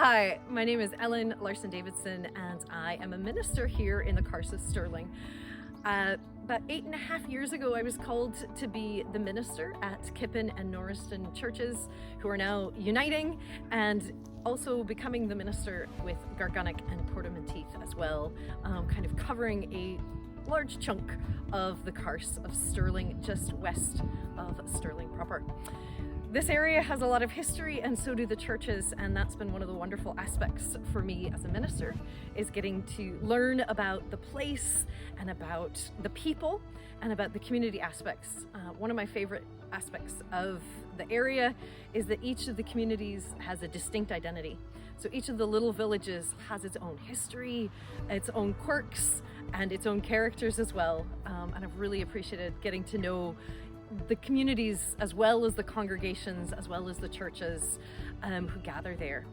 Hi, my name is Ellen Larson-Davidson and I am a minister here in the Carse of Stirling. About 8.5 years ago, I was called to be the minister at Kippen and Norrieson churches, who are now uniting and also becoming the minister with Gargunnock and Menteith as well, kind of covering a large chunk of the Carse of Stirling, just west of Stirling proper. This area has a lot of history, and so do the churches, and that's been one of the wonderful aspects for me as a minister, is getting to learn about the place and about the people and about the community aspects. One of my favorite aspects of the area is that each of the communities has a distinct identity. So each of the little villages has its own history, its own quirks, and its own characters as well. And I've really appreciated getting to know the communities as well as the congregations, as well as the churches who gather there.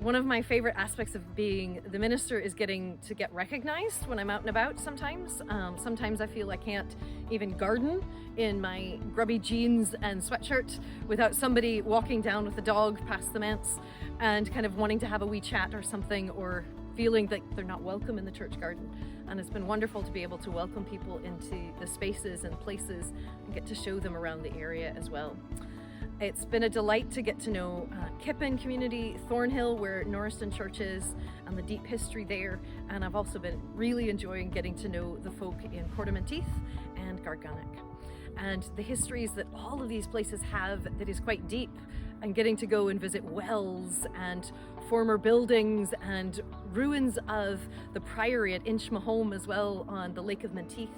One of my favorite aspects of being the minister is getting to get recognized when I'm out and about sometimes. Sometimes I feel I can't even garden in my grubby jeans and sweatshirt without somebody walking down with a dog past the manse and kind of wanting to have a wee chat or something, or feeling that they're not welcome in the church garden. And it's been wonderful to be able to welcome people into the spaces and places and get to show them around the area as well. It's been a delight to get to know Kippen community, Thornhill, where Norrieson church is, and the deep history there. And I've also been really enjoying getting to know the folk in Menteith and Gargunnock, and the histories that all of these places have that is quite deep, and getting to go and visit wells and former buildings and ruins of the priory at Inchmahome as well on the Lake of Menteith,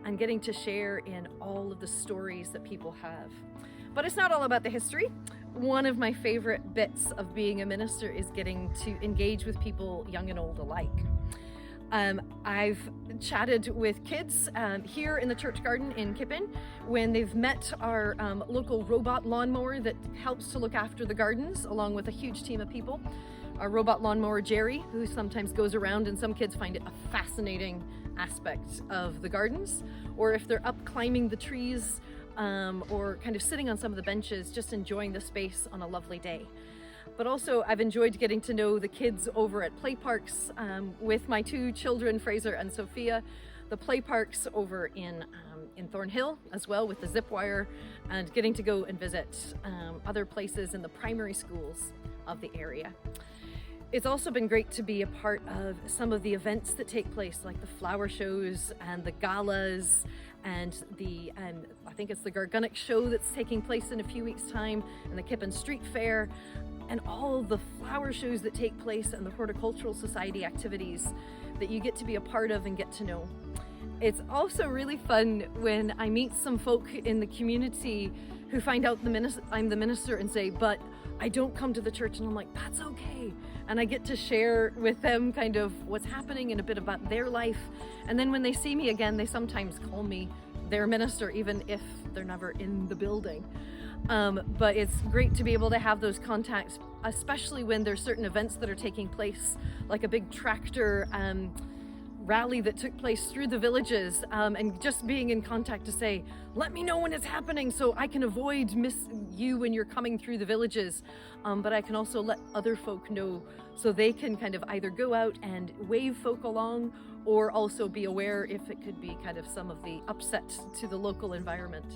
and getting to share in all of the stories that people have. But it's not all about the history. One of my favorite bits of being a minister is getting to engage with people, young and old alike. I've chatted with kids here in the church garden in Kippen when they've met our local robot lawnmower that helps to look after the gardens, along with a huge team of people. Our robot lawnmower Jerry, who sometimes goes around, and some kids find it a fascinating aspect of the gardens, or if they're up climbing the trees or kind of sitting on some of the benches, just enjoying the space on a lovely day. But also I've enjoyed getting to know the kids over at play parks with my two children, Fraser and Sophia. The play parks over in Thornhill as well, with the zip wire, and getting to go and visit other places in the primary schools of the area. It's also been great to be a part of some of the events that take place, like the flower shows and the galas, and I think it's the Gargunnock show that's taking place in a few weeks' time, and the Kippen Street Fair, and all the flower shows that take place, and the Horticultural Society activities that you get to be a part of and get to know. It's also really fun when I meet some folk in the community who find out I'm the minister and say, but I don't come to the church, and I'm like, that's okay. And I get to share with them kind of what's happening and a bit about their life. And then when they see me again, they sometimes call me their minister, even if they're never in the building. But it's great to be able to have those contacts, especially when there's certain events that are taking place, like a big tractor rally that took place through the villages, and just being in contact to say, let me know when it's happening so I can avoid miss you when you're coming through the villages. But I can also let other folk know so they can kind of either go out and wave folk along, or also be aware if it could be kind of some of the upset to the local environment.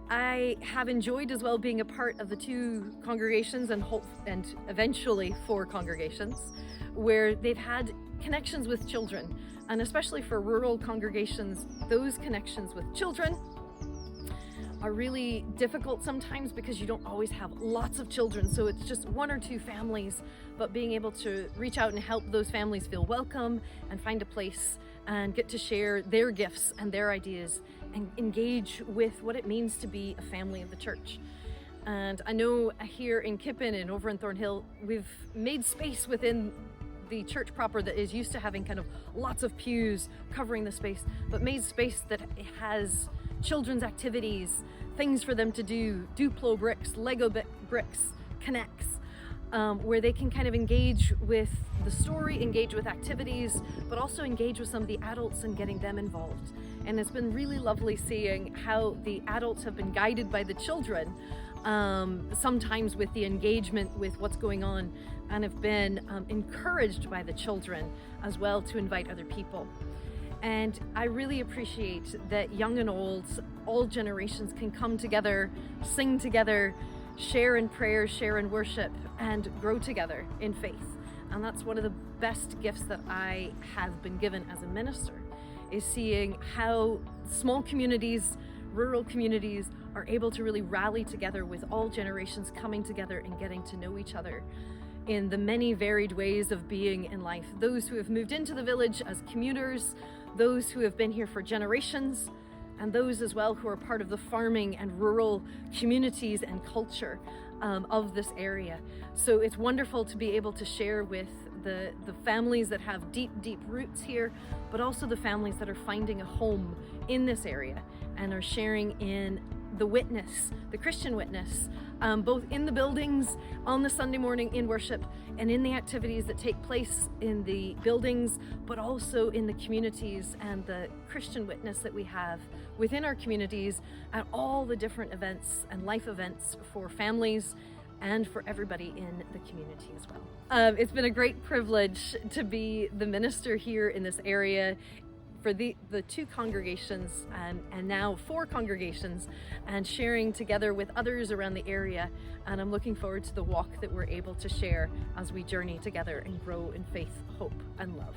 I have enjoyed as well being a part of the two congregations and eventually 4 congregations where they've had connections with children, and especially for rural congregations, those connections with children are really difficult sometimes because you don't always have lots of children, so it's just 1 or 2 families, but being able to reach out and help those families feel welcome and find a place and get to share their gifts and their ideas and engage with what it means to be a family of the church. And I know here in Kippen and over in Thornhill, we've made space within the church proper that is used to having kind of lots of pews covering the space, but made space that has children's activities, things for them to do, Duplo bricks, Lego bricks, connects, where they can kind of engage with the story, engage with activities, but also engage with some of the adults and getting them involved. And it's been really lovely seeing how the adults have been guided by the children sometimes with the engagement with what's going on, and have been encouraged by the children as well to invite other people. And I really appreciate that young and old, all generations can come together, sing together, share in prayer, share in worship, and grow together in faith. And that's one of the best gifts that I have been given as a minister, is seeing how small communities, rural communities, are able to really rally together with all generations coming together and getting to know each other in the many varied ways of being in life. Those who have moved into the village as commuters, those who have been here for generations, and those as well who are part of the farming and rural communities and culture of this area. So it's wonderful to be able to share with the families that have deep roots here, but also the families that are finding a home in this area and are sharing in the witness, the Christian witness, both in the buildings on the Sunday morning in worship and in the activities that take place in the buildings, but also in the communities and the Christian witness that we have within our communities at all the different events and life events for families and for everybody in the community as well. It's been a great privilege to be the minister here in this area for the two congregations and now 4 congregations, and sharing together with others around the area. And I'm looking forward to the walk that we're able to share as we journey together and grow in faith, hope, and love.